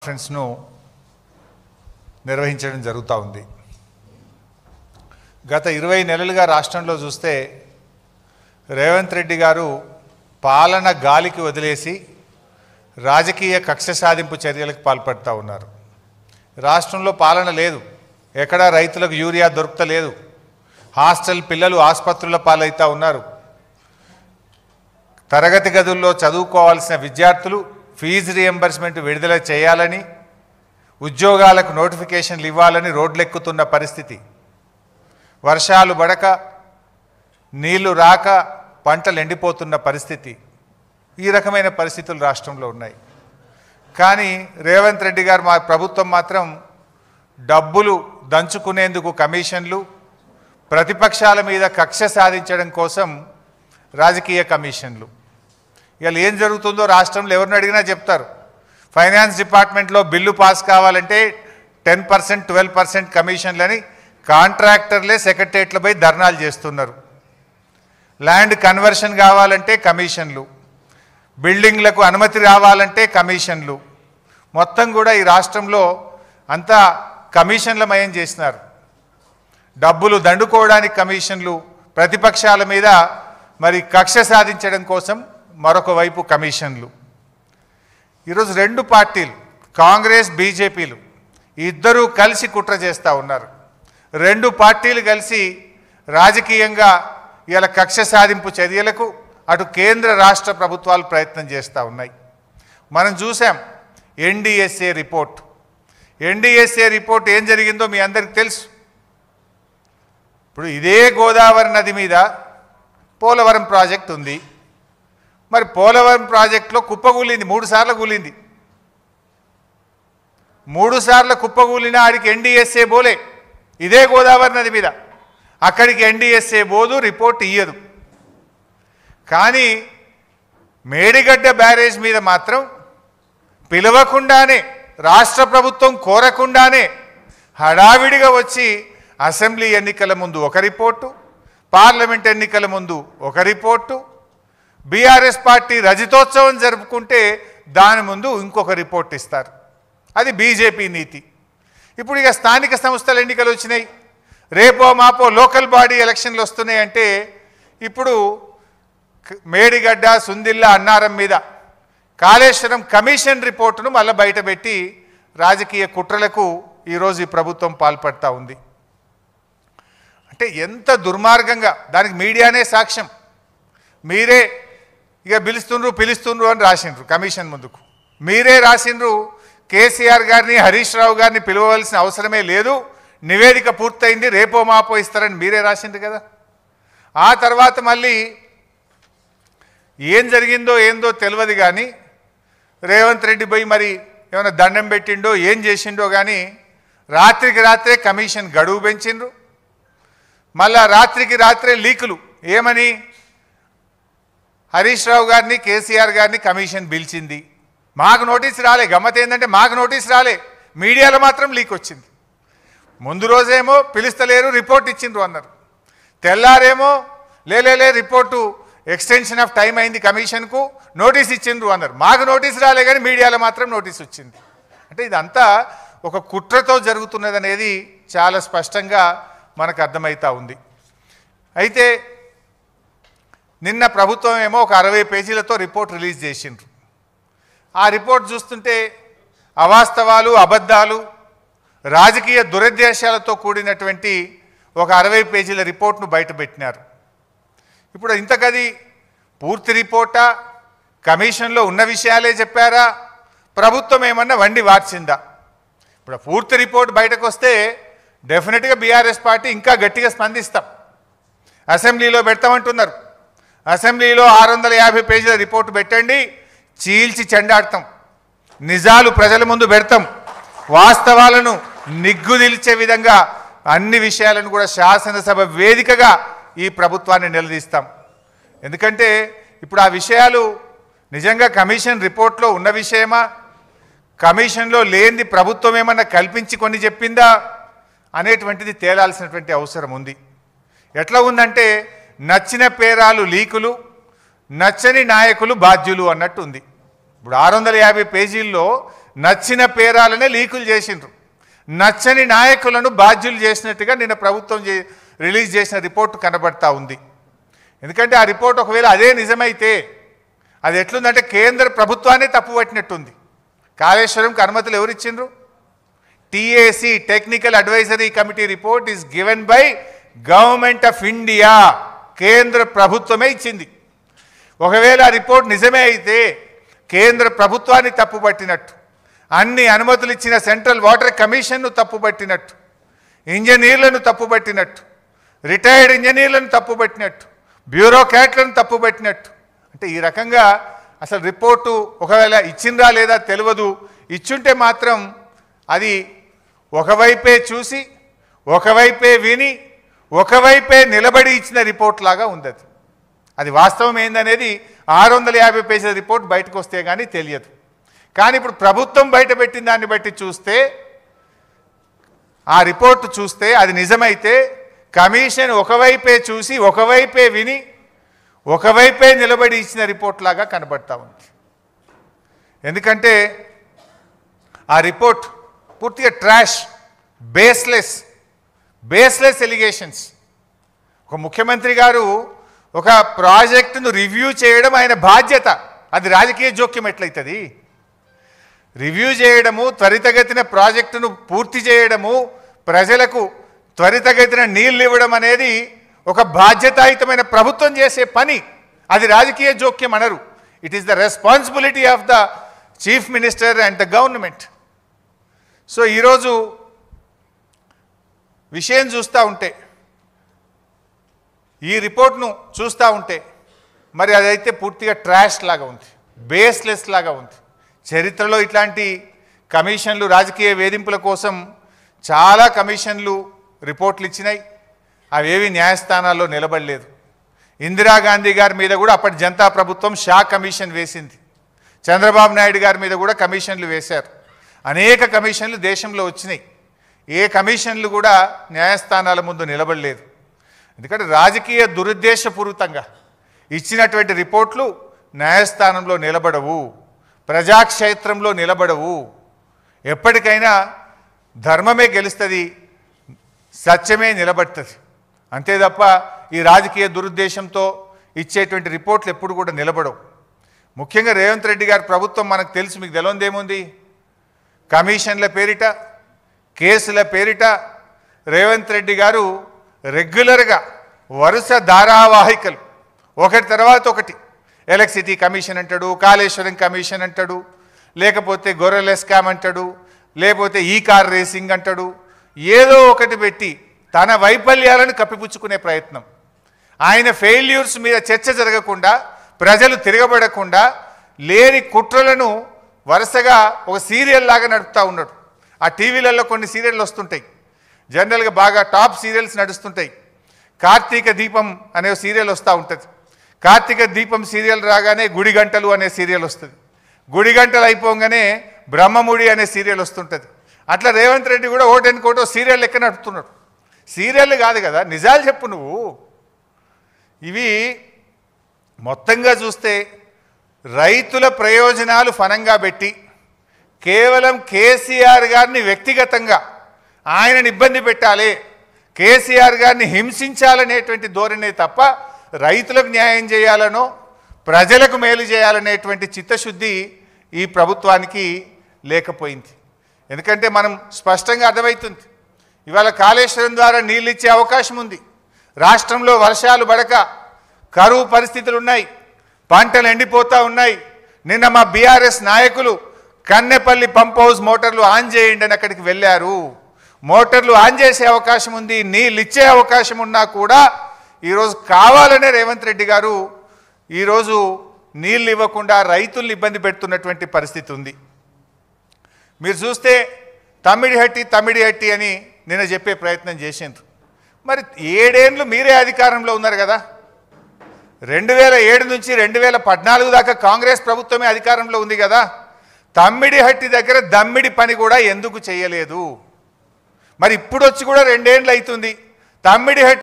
Conference ను నిర్వహించడం జరుగుతూ ఉంది. గత 20 నెలలుగా రాష్ట్రంలో చూస్తే రేవంత్ రెడ్డి గారు పాలన గాలికి వదిలేసి రాజకీయ కక్ష సాధింపు చర్యలకు పాల్పడుతూ ఉన్నారు. రాష్ట్రంలో పాలన లేదు, ఎక్కడా రైతులకు యూరియా దొరుకుతలేదు, హాస్టల్ పిల్లలు ఆసుపత్రుల పాలవుతూ ఉన్నారు, తరగతి గదుల్లో చదువుకోవాల్సిన విద్యార్థులు ఫీజు రియంబర్స్మెంట్ విడుదల చేయాలని, ఉద్యోగాలకు నోటిఫికేషన్లు ఇవ్వాలని రోడ్లెక్కుతున్న పరిస్థితి, వర్షాలు పడక నీళ్లు రాక పంటలు ఎండిపోతున్న పరిస్థితి, ఈ రకమైన పరిస్థితులు రాష్ట్రంలో ఉన్నాయి. కానీ రేవంత్ రెడ్డి గారు మా ప్రభుత్వం మాత్రం డబ్బులు దంచుకునేందుకు కమిషన్లు, ప్రతిపక్షాల మీద కక్ష సాధించడం కోసం రాజకీయ కమిషన్లు. ఇవాళ ఏం జరుగుతుందో రాష్ట్రంలో ఎవరిని అడిగినా చెప్తారు. ఫైనాన్స్ డిపార్ట్మెంట్లో బిల్లు పాస్ కావాలంటే 10%, 12% కమిషన్లని కాంట్రాక్టర్లే సెక్రటరియట్లపై ధర్నాలు చేస్తున్నారు. ల్యాండ్ కన్వర్షన్ కావాలంటే కమిషన్లు, బిల్డింగ్లకు అనుమతి రావాలంటే కమిషన్లు, మొత్తం కూడా ఈ రాష్ట్రంలో అంతా కమిషన్లమయం చేసినారు. డబ్బులు దండుకోవడానికి కమిషన్లు, ప్రతిపక్షాల మీద మరి కక్ష సాధించడం కోసం మరొక వైపు కమిషన్లు. ఈరోజు రెండు పార్టీలు కాంగ్రెస్ బీజేపీలు ఇద్దరూ కలిసి కుట్ర చేస్తూ ఉన్నారు. రెండు పార్టీలు కలిసి రాజకీయంగా ఇలా కక్ష సాధింపు చర్యలకు అటు కేంద్ర రాష్ట్ర ప్రభుత్వాలు ప్రయత్నం చేస్తూ ఉన్నాయి. మనం చూసాం ఎన్డీఎస్ఏ రిపోర్ట్. ఎన్డీఎస్ఏ రిపోర్ట్ ఏం జరిగిందో మీ అందరికీ తెలుసు. ఇప్పుడు ఇదే గోదావరి నది మీద పోలవరం ప్రాజెక్ట్ ఉంది. మరి పోలవరం ప్రాజెక్టులో కుప్పగూలింది, 3 సార్లు కూలింది. 3 సార్లు కుప్పగూలిన ఆడికి ఎన్డీఎస్ఏ బోలే. ఇదే గోదావరి నది మీద అక్కడికి ఎన్డీఎస్ఏ బోదు, రిపోర్ట్ ఇయ్యదు. కానీ మేడిగడ్డ బ్యారేజ్ మీద మాత్రం పిలవకుండానే, రాష్ట్ర ప్రభుత్వం కోరకుండానే హడావిడిగా వచ్చి అసెంబ్లీ ఎన్నికల ముందు ఒక రిపోర్టు, పార్లమెంట్ ఎన్నికల ముందు ఒక రిపోర్టు, బీఆర్ఎస్ పార్టీ రజతోత్సవం జరుపుకుంటే దాని ముందు ఇంకొక రిపోర్ట్ ఇస్తారు. అది బీజేపీ నీతి. ఇప్పుడు ఇక స్థానిక సంస్థల ఎన్నికలు వచ్చినాయి, రేపో మాపో లోకల్ బాడీ ఎలక్షన్లు వస్తున్నాయి అంటే ఇప్పుడు మేడిగడ్డ, సుందిల్ల, అన్నారం మీద కాళేశ్వరం కమిషన్ రిపోర్టును మళ్ళీ బయటపెట్టి రాజకీయ కుట్రలకు ఈరోజు ఈ ప్రభుత్వం పాల్పడతా ఉంది. అంటే ఎంత దుర్మార్గంగా, దానికి మీడియానే సాక్ష్యం. మీరే ఇక పిలుస్తుండ్రు అని రాసిండ్రు కమిషన్ ముందుకు. మీరే రాసిండ్రు కేసీఆర్ గారిని, హరీష్ రావు గారిని పిలవవలసిన అవసరమే లేదు, నివేదిక పూర్తయింది, రేపో మాపో ఇస్తారని మీరే రాసిండ్రు కదా. ఆ తర్వాత మళ్ళీ ఏం జరిగిందో ఏందో తెలియదు కానీ రేవంత్ రెడ్డి పోయి మరి ఏమైనా దండం పెట్టిండో ఏం చేసిండో కానీ రాత్రికి రాత్రే కమిషన్ గడువు పెంచిండ్రు. మళ్ళా రాత్రికి రాత్రే లీకులు. ఏమని? హరీష్ రావు గారిని, కేసీఆర్ గారిని కమిషన్ పిలిచింది, మాకు నోటీస్ రాలే. గమ్మత్ ఏంటంటే మాకు నోటీస్ రాలే, మీడియాలో మాత్రం లీక్ వచ్చింది. ముందు రోజేమో పిలుస్తలేరు, రిపోర్ట్ ఇచ్చిండ్రు అన్నారు. తెల్లారేమో లేలే రిపోర్టు ఎక్స్టెన్షన్ ఆఫ్ టైం అయింది, కమిషన్కు నోటీస్ ఇచ్చిండ్రు అన్నారు. మాకు నోటీస్ రాలే కానీ మీడియాలో మాత్రం నోటీస్ వచ్చింది. అంటే ఇదంతా ఒక కుట్రతో జరుగుతున్నదనేది చాలా స్పష్టంగా మనకు అర్థమవుతూ ఉంది. అయితే నిన్న ప్రభుత్వం ఏమో ఒక 60 పేజీలతో రిపోర్ట్ రిలీజ్ చేసిండ్రు. ఆ రిపోర్ట్ చూస్తుంటే అవాస్తవాలు, అబద్ధాలు, రాజకీయ దురుద్దేశాలతో కూడినటువంటి ఒక 60 పేజీల రిపోర్ట్ను బయటపెట్టినారు. ఇప్పుడు ఇంతకది పూర్తి రిపోర్టా, కమిషన్లో ఉన్న విషయాలే చెప్పారా, ప్రభుత్వం ఏమన్నా వండి వార్చిందా? ఇప్పుడు పూర్తి రిపోర్ట్ బయటకు వస్తే డెఫినెట్గా బీఆర్ఎస్ పార్టీ ఇంకా గట్టిగా స్పందిస్తాం. అసెంబ్లీలో పెడతామంటున్నారు. అసెంబ్లీలో 650 పేజీల రిపోర్టు పెట్టండి, చీల్చి చెండాడతాం, నిజాలు ప్రజల ముందు పెడతాం, వాస్తవాలను నిగ్గుదిల్చే విధంగా అన్ని విషయాలను కూడా శాసనసభ వేదికగా ఈ ప్రభుత్వాన్ని నిలదీస్తాం. ఎందుకంటే ఇప్పుడు ఆ విషయాలు నిజంగా కమిషన్ రిపోర్ట్లో ఉన్న విషయమా, కమిషన్లో లేనిది ప్రభుత్వం ఏమన్నా కల్పించి కొన్ని చెప్పిందా అనేటువంటిది తేలాల్సినటువంటి అవసరం ఉంది. ఎట్లా ఉందంటే నచ్చిన పేరాలు లీకులు, నచ్చని నాయకులు బాధ్యులు అన్నట్టు ఉంది. ఇప్పుడు 650 పేజీల్లో నచ్చిన పేరాలనే లీకులు చేసిండ్రు. నచ్చని నాయకులను బాధ్యులు చేసినట్టుగా నిన్న ప్రభుత్వం రిలీజ్ చేసిన రిపోర్టు కనబడతా ఉంది. ఎందుకంటే ఆ రిపోర్ట్ ఒకవేళ అదే నిజమైతే అది ఎట్లుందంటే కేంద్ర ప్రభుత్వాన్ని తప్పుపట్టినట్టుంది. కాళేశ్వరంకి అనుమతులు ఎవరు ఇచ్చిండ్రు? TAC technical advisory committee report is given by government of India. కేంద్ర ప్రభుత్వమే ఇచ్చింది. ఒకవేళ ఆ రిపోర్ట్ నిజమే అయితే కేంద్ర ప్రభుత్వాన్ని తప్పుపట్టినట్టు, అన్ని అనుమతులు ఇచ్చిన సెంట్రల్ వాటర్ కమిషన్ను తప్పుపట్టినట్టు, ఇంజనీర్లను తప్పుపట్టినట్టు, రిటైర్డ్ ఇంజనీర్లను తప్పుపట్టినట్టు, బ్యూరోక్రాట్లను తప్పుపట్టినట్టు. అంటే ఈ రకంగా అసలు రిపోర్టు ఒకవేళ ఇచ్చిందా లేదా తెలియదు. ఇచ్చుంటే మాత్రం అది ఒకవైపే చూసి ఒకవైపే విని ఒకవైపే నిలబడి ఇచ్చిన రిపోర్ట్ లాగా ఉంది. అది వాస్తవం ఏందనేది 650 పేజీల రిపోర్ట్ బయటకు వస్తే కానీ తెలియదు. కానీ ఇప్పుడు ప్రభుత్వం బయటపెట్టిన దాన్ని బట్టి చూస్తే, ఆ రిపోర్టు చూస్తే అది నిజమైతే కమిషన్ ఒకవైపే చూసి ఒకవైపే విని ఒకవైపే నిలబడి ఇచ్చిన రిపోర్ట్ లాగా కనబడతా ఉంది. ఎందుకంటే ఆ రిపోర్ట్ పూర్తిగా ట్రాష్, బేస్లెస్ ఎలిగేషన్స్. ఒక ముఖ్యమంత్రి గారు ఒక ప్రాజెక్టును రివ్యూ చేయడం ఆయన బాధ్యత. అది రాజకీయ జోక్యం ఎట్లయితుంది? రివ్యూ చేయడము, త్వరితగతిన ప్రాజెక్టును పూర్తి చేయడము, ప్రజలకు త్వరితగతిన నీళ్ళు ఇవ్వడం అనేది ఒక బాధ్యతాయుతమైన ప్రభుత్వం చేసే పని. అది రాజకీయ జోక్యం అనరు. It is the responsibility of the chief minister and the government. So ఈరోజు విషయం చూస్తూ ఉంటే, ఈ రిపోర్ట్ను చూస్తూ ఉంటే మరి అదైతే పూర్తిగా ట్రాష్ లాగా ఉంది, బేస్లెస్ లాగా ఉంది. చరిత్రలో ఇట్లాంటి కమిషన్లు, రాజకీయ వేధింపుల కోసం చాలా కమిషన్లు రిపోర్ట్లు ఇచ్చినాయి. అవేవి న్యాయస్థానాల్లో నిలబడలేదు. ఇందిరాగాంధీ గారి మీద కూడా అప్పటి జనతా ప్రభుత్వం షా కమిషన్ వేసింది. చంద్రబాబు నాయుడు గారి మీద కూడా కమిషన్లు వేశారు. అనేక కమిషన్లు దేశంలో వచ్చినాయి. ఏ కమిషన్లు కూడా న్యాయస్థానాల ముందు నిలబడలేదు. ఎందుకంటే రాజకీయ దురుద్దేశపూరితంగా ఇచ్చినటువంటి రిపోర్ట్లు న్యాయస్థానంలో నిలబడవు, ప్రజాక్షేత్రంలో నిలబడవు. ఎప్పటికైనా ధర్మమే గెలుస్తుంది, సత్యమే నిలబడుతుంది. అంతే తప్ప ఈ రాజకీయ దురుద్దేశంతో ఇచ్చేటువంటి రిపోర్ట్లు ఎప్పుడు కూడా నిలబడవు. ముఖ్యంగా రేవంత్ రెడ్డి గారి ప్రభుత్వం మనకు తెలుసు, మీకు తెలియదేముంది? కమిషన్ల పేరిట, కేసుల పేరిట రేవంత్ రెడ్డి గారు రెగ్యులర్గా వరుస ధారావాహికలు ఒకటి తర్వాత ఒకటి, ఎలక్ట్రిసిటీ కమిషన్ అంటాడు, కాళేశ్వరం కమిషన్ అంటాడు, లేకపోతే గొర్రెల స్కామ్ అంటాడు, లేకపోతే ఈ కార్ రేసింగ్ అంటాడు. ఏదో ఒకటి పెట్టి తన వైఫల్యాలను కప్పిపుచ్చుకునే ప్రయత్నం. ఆయన ఫెయిల్యూర్స్ మీద చర్చ జరగకుండా, ప్రజలు తిరగబడకుండా లేని కుట్రలను వరుసగా ఒక సీరియల్ లాగా నడుపుతూ ఉన్నాడు. ఆ టీవీలలో కొన్ని సీరియళ్ళు వస్తుంటాయి, జనరల్గా బాగా టాప్ సీరియల్స్ నడుస్తుంటాయి. కార్తీక దీపం అనే సీరియల్ వస్తూ ఉంటుంది. కార్తీక దీపం సీరియల్ రాగానే గుడి గంటలు అనే సీరియల్ వస్తుంది. గుడి గంటలు అయిపోగానే బ్రహ్మముడి అనే సీరియల్ వస్తుంటుంది. అట్లా రేవంత్ రెడ్డి కూడా ఓటెనుకోటో సీరియల్ లెక్క నడుపుతున్నాడు. సీరియల్ కాదు కదా, నిజాలు చెప్పు నువ్వు. ఇవి మొత్తంగా చూస్తే రైతుల ప్రయోజనాలు ఫనంగా పెట్టి కేవలం కేసీఆర్ గారిని వ్యక్తిగతంగా ఆయనని ఇబ్బంది పెట్టాలి, కేసీఆర్ గారిని హింసించాలనేటువంటి ధోరణే తప్ప రైతులకు న్యాయం చేయాలనో ప్రజలకు మేలు చేయాలనేటువంటి చిత్తశుద్ధి ఈ ప్రభుత్వానికి లేకపోయింది. ఎందుకంటే మనం స్పష్టంగా అర్థమవుతుంది, ఇవాళ కాళేశ్వరం ద్వారా నీళ్ళు ఇచ్చే అవకాశం ఉంది. రాష్ట్రంలో వర్షాలు పడక కరువు పరిస్థితులు ఉన్నాయి, పంటలు ఎండిపోతూ ఉన్నాయి. నిన్న మా బీఆర్ఎస్ నాయకులు కన్నెపల్లి పంప్ హౌస్ మోటార్లు ఆన్ చేయండి అని అక్కడికి వెళ్ళారు. మోటార్లు ఆన్ చేసే అవకాశం ఉంది, నీళ్ళు ఇచ్చే అవకాశం ఉన్నా కూడా ఈరోజు కావాలనే రేవంత్ రెడ్డి గారు ఈరోజు నీళ్ళు ఇవ్వకుండా రైతుల్ని ఇబ్బంది పెడుతున్నటువంటి పరిస్థితి ఉంది. మీరు చూస్తే తమ్మిడిహట్టి అని నిన్న చెప్పే ప్రయత్నం చేసిండ్రు. మరి 7 ఏళ్ళు మీరే అధికారంలో ఉన్నారు కదా. 2007 నుంచి 2014 దాకా కాంగ్రెస్ ప్రభుత్వమే అధికారంలో ఉంది కదా. తమ్మిడిహట్టి దగ్గర దమ్మిడి పని కూడా ఎందుకు చేయలేదు? మరి ఇప్పుడు వచ్చి కూడా 2 ఏళ్ళు అవుతుంది. తమ్మిడిహట్టి